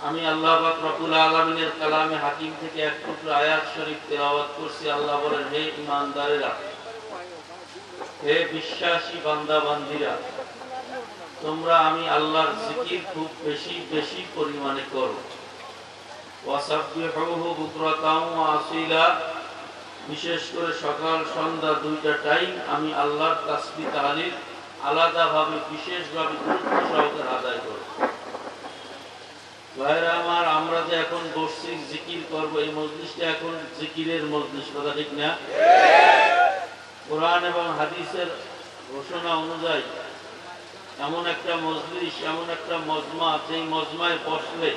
আমি আল্লাহ পাক রব্বুল আলামিনের কালামে হাকিম থেকে এক টুকরো আয়াত শরীফ তেলাওয়াত করছি। আল্লাহ বলেন, হে ঈমানদারেরা, হে বিশ্বাসী বান্দা বান্দীরা, তোমরা আমি আল্লাহর জিকির খুব বেশি বেশি পরিমাণে করো। ওয়াসাব্বিহুহু বুকরাতাও ওয়া আসীলা, বিশেষ করে সকাল সন্ধ্যা দুইটা টাইম আমি আল্লাহর তাসবিহ তাহলিল আলাদাভাবে বিশেষভাবে গুরুত্ব সহকারে আদায় করো। ভাইরা আমার, আমরা যে এখন বসছি জিকির করব, এই মজলিসটা এখন জিকিরের মজলিস, কথা ঠিক না? কোরআন এবং হাদিসের ঘোষণা অনুযায়ী এমন একটা মজলিস, এমন একটা মজমা, যেই মজমায় বসলে,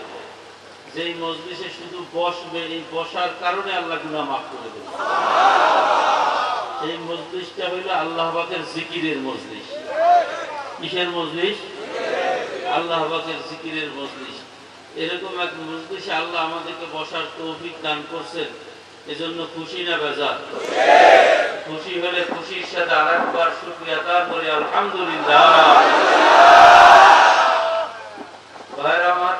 যেই মজলিসে শুধু বসবে, এই বসার কারণে আল্লাহ গুনাহ মাফ করে দেবে। এই মজলিসটা হইল আল্লাহ পাকের জিকিরের মজলিস। কিসের মজলিস? আল্লাহ পাকের জিকিরের মজলিস। এরকম এক মজলিসে আল্লাহ আমাদেরকে বসার তৌফিক দান করছেন, এজন্য খুশি না বেজার? খুশি হলে খুশির সাথে আরেকবার শুকরিয়া আদায় করি, আলহামদুলিল্লাহ। ভাইরা আমার,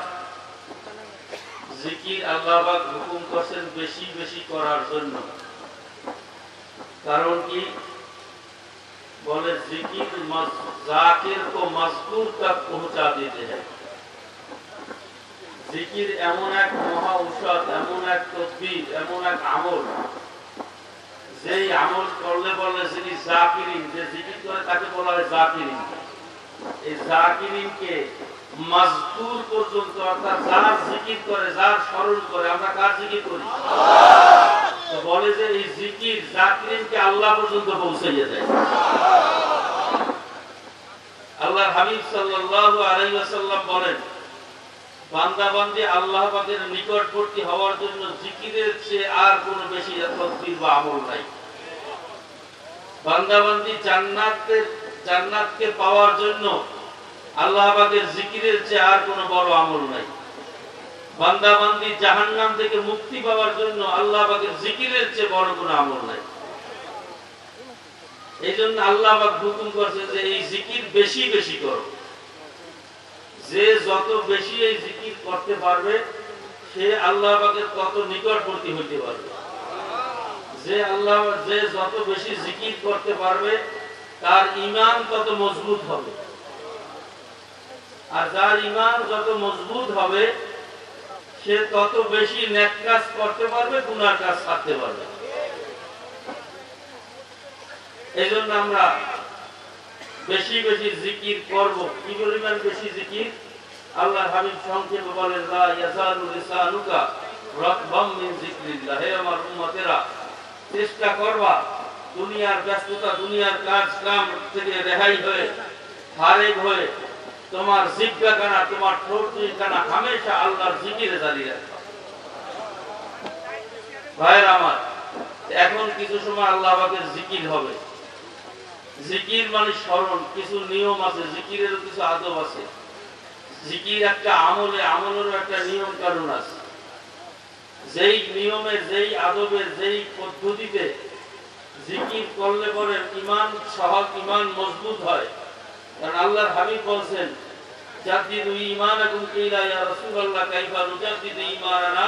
জিকির আল্লাহ পাক হুকুম করছেন বেশি বেশি করার জন্য। কারণ কি? বলে জিকির জাকির কো মজকুর তক পৌঁছা দিতে হয়। জিকির এমন এক মহা ঔষধ, এমন এক তদবির, এমন এক আমল, যেই আমল করলে বলে যিনি জাকিরিন, যে জিকির করে তাকে বলা হয় জাকিরিন। এই জাকিরিনকে মজকুর পর্যন্ত, অর্থাৎ যার জিকির করে, যার স্মরণ করে, আমরা কার জিকির করি? তো বলে যে এই জিকির জাকিরিনকে আল্লাহ পর্যন্ত পৌঁছাইয়ে দেয়। আল্লাহর হাবিব সাল্লাল্লাহু আলাইহি ওয়াসাল্লাম বলেন, বান্দা বান্দী আল্লাহ পাকের নিকটবর্তী হওয়ার জন্য জিকিরের চেয়ে আর কোনো বেশি তদবির বা আমল নাই। বান্দা বান্দী জান্নাতকে পাওয়ার জন্য আল্লাহ পাকের জিকিরের চেয়ে আর কোনো বড় আমল নাই। বান্দা বান্দী জাহান্নাম থেকে মুক্তি পাওয়ার জন্য আল্লাহ পাকের জিকিরের চেয়ে বড় কোনো আমল নাই। এই জন্য আল্লাহ পাক হুকুম করছে যে এই জিকির বেশি বেশি করো। যে যত বেশি এই জিকির করতে পারবে, সে আল্লাহ পাকের তত নিকটবর্তী হইতে পারবে। যে যত বেশি জিকির করতে পারবে, তার ঈমান তত মজবুত হবে। আর যার ঈমান যত মজবুত হবে, সে তত বেশি নেক কাজ করতে পারবে, গুনার কাজ ছাড়তে পারবে। এই জন্য আমরা বেশি বেশি জিকির করব। কি পরিমাণ বেশি জিকির? আল্লাহর হাবিব সংক্ষেপে বলেন, লা ইয়াজালু লিসানুকা রাতবাম মিন যিকরিল্লাহ। হে আমার উম্মতেরা, চেষ্টা করবা দুনিয়ার ব্যস্ততা, দুনিয়ার কাজ কাম থেকে রেহাই হয়ে, ফারেগ হয়ে, তোমার জিহ্বাখানা, তোমার ঠোঁট দুইখানা হামেশা আল্লাহর জিকিরে জারি রাখবা। ভাইরা আমার, এখন কিছু সময় আল্লাহ পাকের জিকির হবে। জিকির মানে স্মরণ। কিছু নিয়ম আছে, জিকিরেরও কিছু আদব আছে। জিকির একটা আমলে, আমলেরও একটা নিয়ম কানুন আছে। যেই নিয়মে, যেই আদবে, যেই পদ্ধতিতে জিকির করলে পরে ঈমান সহজ, ঈমান মজবুত হয়। কারণ আল্লাহর হাবিব বলছেন, জাদ্দিদু ঈমানাকুম, কিলা ইয়া রাসূলুল্লাহ কাইফা নুজাদ্দিদু ঈমানানা?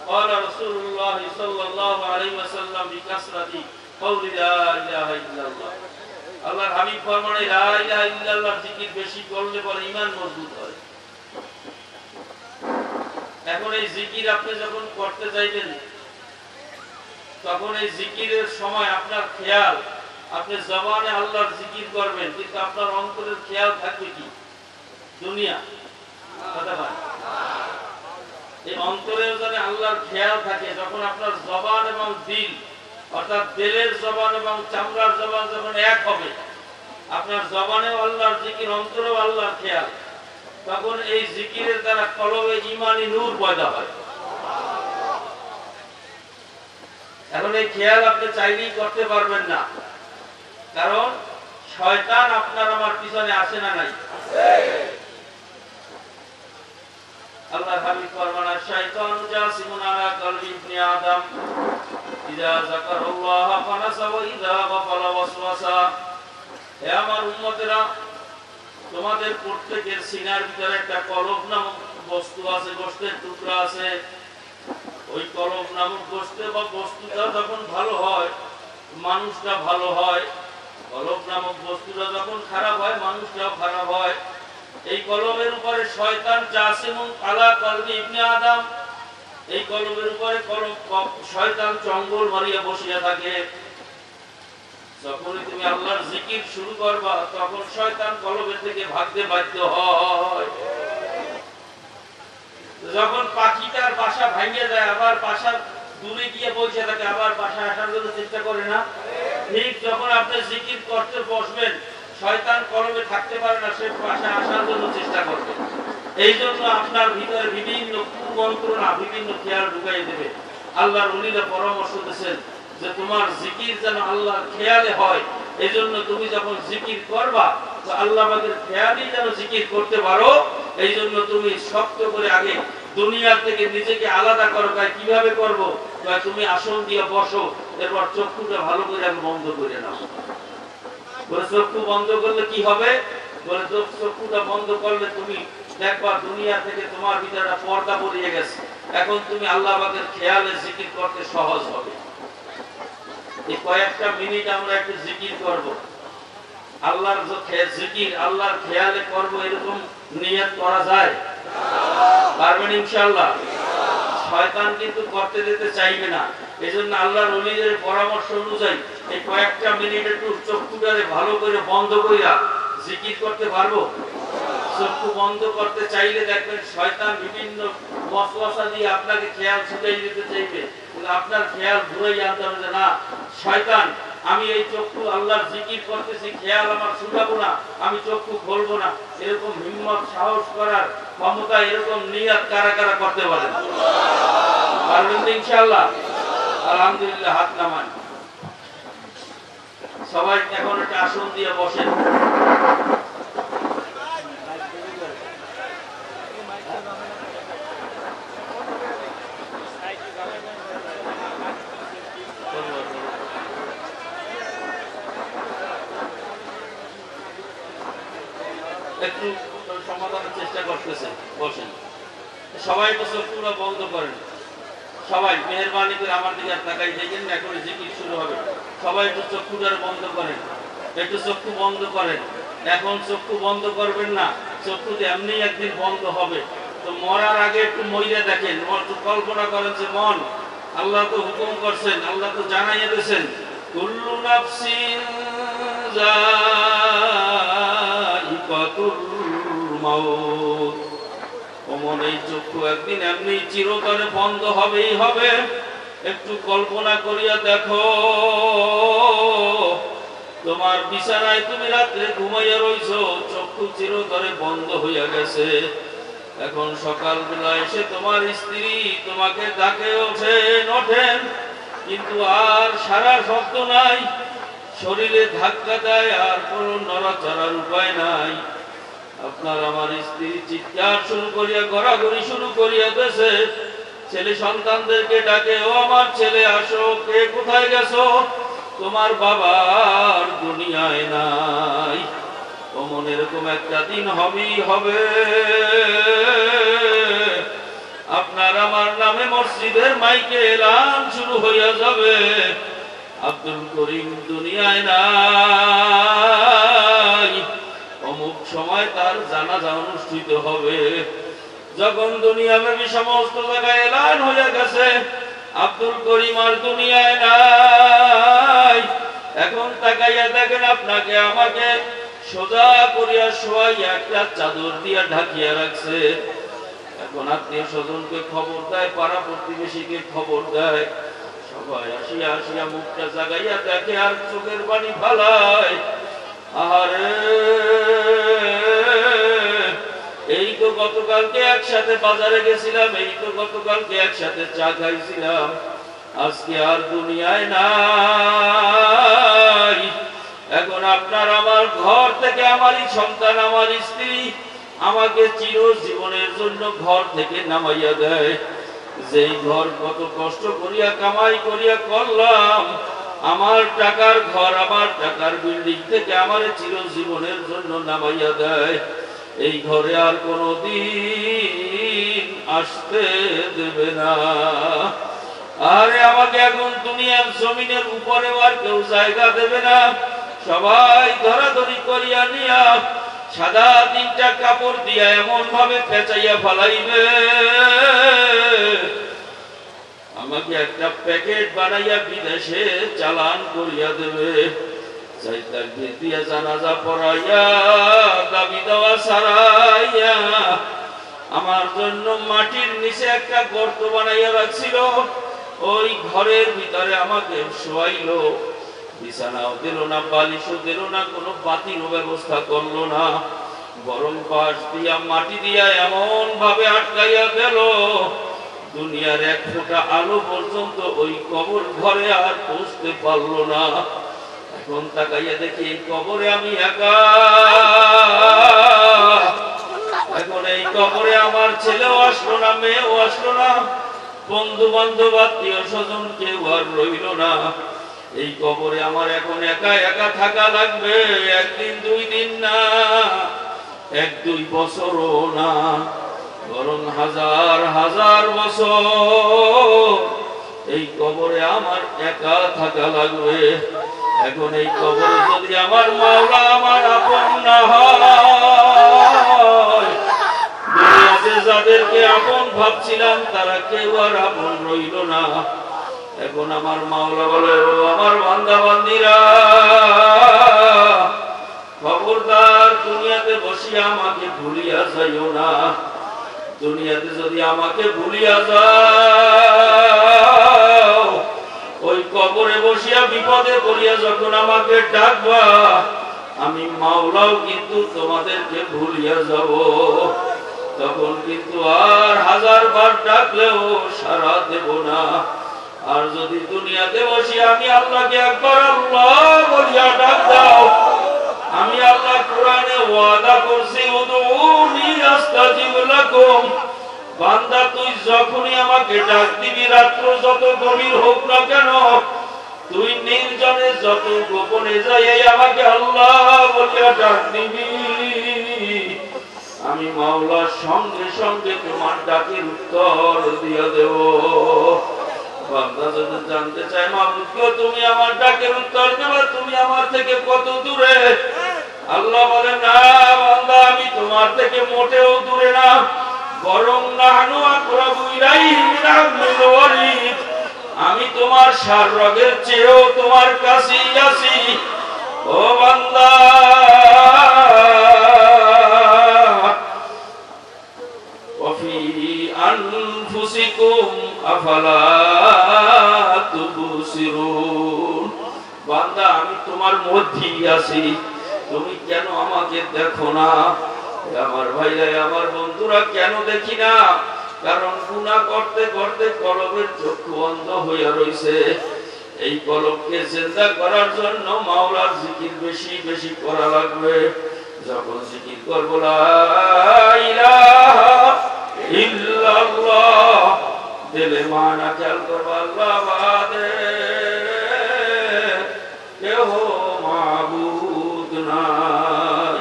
ক্বালা রাসূলুল্লাহ সাল্লাল্লাহু আলাইহি ওয়াসাল্লাম বিকাসরাতি কওলি লা ইলাহা ইল্লাল্লাহ। আল্লাহর হাবিব ফরমান, লা ইলাহা ইল্লাল্লাহর জিকির বেশি করলে পরে ঈমান মজবুত হয়। এখন এই জিকির আপনি যখন করতে যাইবেন, তখন এই জিকিরের সময় আপনার খেয়াল, আপনি জবানে আল্লাহর জিকির করবেন, কিন্তু আপনার অন্তরের খেয়াল থাকবে কি? দুনিয়া। কথা বলেন। এই অন্তরেও যেন আল্লাহর খেয়াল থাকে, যখন আপনার জবান এবং দিল, অর্থাৎ দিলের জবান এবং চামড়ার জবান যখন এক হবে, আপনার জবানেও আল্লাহর জিকির, অন্তরেও আল্লাহর খেয়াল, তখন এই জিকিরের দ্বারা কলবে ঈমানি নূর পয়দা হয়। এখন এই খেয়াল আপনি চাইলেই করতে পারবেন না, কারণ শয়তান আপনার আমার পিছনে আসে না নাই? আল্লাহর হাবিব ফরমান, শাইতানু জাসিমুন আলা কলবি ইবনে আদম ইযা যাকারাল্লাহ ফানাসা ওয়া ইযা গাফালা ওয়াসওয়াসা। হে আমার উম্মতেরা, তোমাদের প্রত্যেকের সিনার ভিতরে একটা কলব নামক বস্তু আছে, গোশতের টুকরা আছে, ওই কলব নামক গোশতে বা বস্তুটা যখন ভালো হয় মানুষটা ভালো হয়, কলব নামক বস্তুটা যখন খারাপ হয় মানুষটাও খারাপ হয়। এই কলবের উপরে শয়তান জাসিমুন আলা কলবি ইবনে আদম, এই কলবের উপরে শয়তান চঙ্গল মারিয়া বসিয়া থাকে। যখনই তুমি আল্লাহর জিকির শুরু করবা তখন শয়তান কলবের থেকে ভাগতে বাধ্য হয়। যখন পাখিটার বাসা ভাঙিয়ে যায় আবার বাসার দূরে গিয়ে বসে থাকে, আবার বাসা আসার জন্য চেষ্টা করে না? ঠিক যখন আপনি জিকির করতে বসবেন শয়তান কলবে থাকতে পারে না, সে বাসা আসার জন্য চেষ্টা করবে। এই জন্য আপনার ভিতরে বিভিন্ন কুমন্ত্রণা, বিভিন্ন খেয়াল ঢুকাই দেবে। আল্লাহর ওলিরা পরামর্শ দিয়েছেন যে তোমার জিকির যেন আল্লাহর খেয়ালে হয়। এই জন্য তুমি যখন জিকির করবা তো আল্লাহ পাকের খেয়ালই যেন জিকির করতে পারো। এই জন্য তুমি শক্ত করে আগে দুনিয়া থেকে নিজেকে আলাদা করো। কিভাবে করবো? তুমি আসন দিয়ে বসো, এরপর চক্ষুটা ভালো করে আগে বন্ধ করে নাও। বলে চক্ষু বন্ধ করলে কি হবে? বলে চক্ষুটা বন্ধ করলে তুমি দেখবা দুনিয়া থেকে তোমার ভিতরে পর্দা পড়িয়ে গেছে। এখন তুমি আল্লাহ পাকের খেয়ালে জিকির করতে সহজ হবে। এই কয়েকটা মিনিট আমরা একটু জিকির করব। আল্লাহর জিকির আল্লাহর খেয়ালে করব, এরকম নিয়ত করা যায়? পারবেন ইনশাআল্লাহ? শয়তান কিন্তু করতে দিতে চাইবে না। এজন্য আল্লাহর ওলিদের পরামর্শ অনুযায়ী এই কয়েকটা মিনিট একটু চক্ষুটারে ভালো করে বন্ধ কইরা জিকির করতে পারবো। চক্ষু বন্ধ করতে চাইলে দেখবেন শয়তান বিভিন্ন ওয়াসওয়াসা দিয়ে আপনাকে খেয়াল ছুটাই দিতে চাইবে, কিন্তু আপনার খেয়াল ঘুরাই আনতে হবে যে না শয়তান, আমি এই চক্ষু আল্লাহর জিকির করতেছি, খেয়াল আমার ছুটাবো না, আমি চক্ষু খুলবো না। এরকম হিম্মত সাহস করার ক্ষমতা, এরকম নিয়ত কারা কারা করতে পারেন? পারবেন ইনশাআল্লাহ? আলহামদুলিল্লাহ, হাত নামান। সবাই এখন একটা আসন দিয়ে বসেন। একটু সমাধানের চেষ্টা করতেছে, বসেন। সবাই তো চক্ষুটা বন্ধ করেন। সবাই মেহেরবানি করে আমার দিকে তাকাই দেখেন, এখন জিকির শুরু হবে। সবাই একটু চক্ষুটা বন্ধ করেন, একটু চক্ষু বন্ধ করেন। এখন চক্ষু বন্ধ করবেন না, চক্ষু এমনি একদিন বন্ধ হবে। তো মরার আগে একটু মইরা দেখেন, একটু কল্পনা করেন যে মন আল্লাহ তো হুকুম করছেন, আল্লাহ তো জানাইয়া দিয়েছেন কুল্লু নাফসিন যায়িকাতুল মাউত। ওমন এই চক্ষু একদিন এমনি চিরতরে বন্ধ হবেই হবে। একটু কল্পনা করিয়া দেখো, তোমার বিছানায় তুমি রাত্রে ঘুমাইয়া রইছো, চক্ষু চিরতরে বন্ধ হইয়া গেছে। এখন সকালবেলা এসে তোমার স্ত্রী তোমাকে ডাকে, ওঠেন, কিন্তু আর সারা শব্দ নাই, শরীরে ধাক্কা দেয়, আর কোন নড়াচড়ার উপায় নাই। আপনার আমার স্ত্রী চিৎকার শুরু করিয়া গড়াগড়ি শুরু করিয়া দেছে। ছেলে সন্তানদেরকে ডাকে, ও আমার ছেলে আসো, কে কোথায় গেছো? তোমার বাবার দুনিয়ায় নাই। ওমন এরকম একটা দিন হবেই হবে। আপনার আমার নামে মসজিদের মাইকে এলান শুরু হইয়া যাবে, আব্দুল করিম দুনিয়ায় নাই, অমুক সময় তার জানাজা অনুষ্ঠিত হবে। যখন দুনিয়াব্যাপী সমস্ত জায়গায় এলান হয়ে গেছে আব্দুল করিম আর দুনিয়ায় নাই, এখন তাকাইয়া দেখেন আপনাকে আমাকে সোজা করিয়া শোয়াইয়া একটা চাদর দিয়া ঢাকিয়া রাখছে। এখন আত্মীয় স্বজনকে খবর দেয়, পাড়া প্রতিবেশীকে খবর দেয়, সবাই আসিয়া আসিয়া মুখটা জাগাইয়া দেখে আর চোখের পানি ফালায়। আহারে, এই তো গতকালকে একসাথে বাজারে গেছিলাম, এই তো গতকালকে একসাথে চা খাইছিলাম, আজকে আর দুনিয়ায় নাই। এখন আপনার আমার ঘর থেকে আমারই সন্তান, আমার স্ত্রী আমাকে চিরজীবনের জন্য ঘর থেকে নামাইয়া দেয়। যেই ঘর কত কষ্ট করিয়া কামাই করিয়া করলাম, আমার টাকার ঘর, আমার টাকার বিল্ডিং থেকে আমার চিরজীবনের জন্য নামাইয়া দেয়। এই ঘরে আর কোনদিন আসতে দেবে না। আরে আমাকে এখন দুনিয়ার জমিনের উপরে আর কেউ জায়গা দেবে না, সবাই ধরাধরি করিয়া নিয়া সাদা 3টা কাপড় দিয়া এমন ভাবে পেঁচাইয়া ফেলাইবে, আমাকে একটা প্যাকেট বানাইয়া বিদেশে চালান করিয়া দেবে। চাইতাকে দিয়া জানাজা পড়াইয়া দাবি দেওয়া সারাইয়া আমার জন্য মাটির নিচে একটা গর্ত বানাইয়া রাখছিল, ওই ঘরের ভিতরে আমাকে শোয়াইলো। বিছানাও দিল না, বালিশও দিল না, কোনো বাতিরও ব্যবস্থা করলো না, বরং বাঁশ দিয়া মাটি দিয়া এমন ভাবে আটকাইয়া দিল দুনিয়ার 1 ফোঁটা আলো পর্যন্ত ওই কবর ঘরে আর পৌঁছতে পারলো না। এখন তাকাইয়া দেখি এই কবরে আমি একা। এখন এই কবরে আমার ছেলেও আসলো না, মেয়েও আসলো না, বন্ধু বান্ধব আত্মীয় স্বজন কেউ আর রইল না। এই কবরে আমার এখন একা একা থাকা লাগবে, 1 দিন 2 দিন না, 1-2 বছরও না, বরং হাজার হাজার বছর এই কবরে আমার একা থাকা লাগবে। এখন এই কবরে যদি আমার মাওলা আমার আপন না হয়, দুনিয়াতে যাদেরকে আপন ভাবছিলাম তারা কেউ আর আপন রইল না। এখন আমার মাওলা বলে, আমার বান্দা বান্দিরা খবরদার দুনিয়াতে বসিয়া আমাকে ভুলিয়া যাইও না। দুনিয়াতে যদি আমাকে ভুলিয়া যাও, ওই কবরে বসিয়া বিপদে পড়িয়া যখন আমাকে ডাকবা, আমি মাওলাও কিন্তু তোমাদেরকে ভুলিয়া যাব। তখন কিন্তু আর 1000 বার ডাকলেও সাড়া দেব না। আর যদি দুনিয়াতে বসিয়া আমি আল্লাহকে একবার আল্লাহ বলিয়া ডাক দাও, আমি আল্লাহ কোরআনে ওয়াদা করছি, উদউনি আস্তাজিব লাকুম, বান্দা তুই যখনই আমাকে ডাক দিবি, রাত্র যত গভীর হোক না কেন, তুই নির্জনে যত গোপনে যাই আমাকে আল্লাহ বলিয়া ডাক দিবি, আমি মাওলার সঙ্গে সঙ্গে তোমার ডাকের উত্তর দিয়া দেব। বান্দা যদি জানতে চায়, মাবুদ গো তুমি আমার ডাকের উত্তর দেবে, তুমি আমার থেকে কত দূরে? আল্লাহ বলে, না বান্দা, আমি তোমার থেকে মোটেও দূরে না, বরং নাহনু আকরাবু ইলাইহি মিন হাবলিল ওয়ারিদ, আমি তোমার সার রগের চেয়েও তোমার কাছেই আছি। ও বান্দা, ওয়াফি আনফুসিকুম আফালা তুবসিরুন, বান্দা আমি তোমার মধ্যেই আছি, তুমি কেন আমাকে দেখো না? আমার ভাইরা, আমার বন্ধুরা, কেন দেখি না? কারণ গুনাহ করতে করতে কলবের চক্ষু অন্ধ হইয়া রইছে। এই কলবকে জিন্দা করার জন্য মাওলার জিকির বেশি বেশি করা লাগবে। যখন জিকির করব লা ইলাহা ইল্লাল্লাহ, দিলে মানা খেয়াল করব আল্লাহ বাদে কেহ মাবুদ নাই।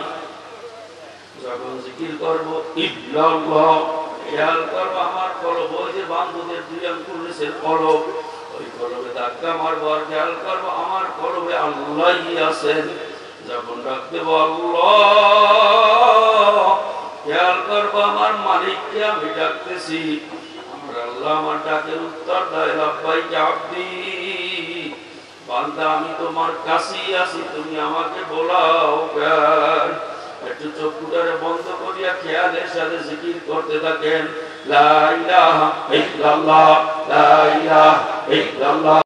যখন জিকির করব ইল্লাল্লাহ, খেয়াল করব আমার কলব, ওই যে বান্ধবদের 2 আঙ্গুল নিচের কলব, ওই কলবে ধাক্কা মারব, আর খেয়াল করব আমার কলবে আল্লাহই আছেন। যখন ডাক দেব আল্লাহ, খেয়াল করব আমার মালিককে আমি ডাকতেছি, আমার আল্লাহ আমার ডাকের উত্তর দেয়, লাব্বাইক আব্দি, বান্দা আমি তোমার কাছেই আছি, তুমি আমাকে বলাও কেন? একটু চক্ষুটারে বন্ধ করিয়া খেয়ালের সাথে জিকির করতে থাকেন, লা ইলাহা ইল্লাল্লাহ, লা ইলাহা ইল্লাল্লাহ।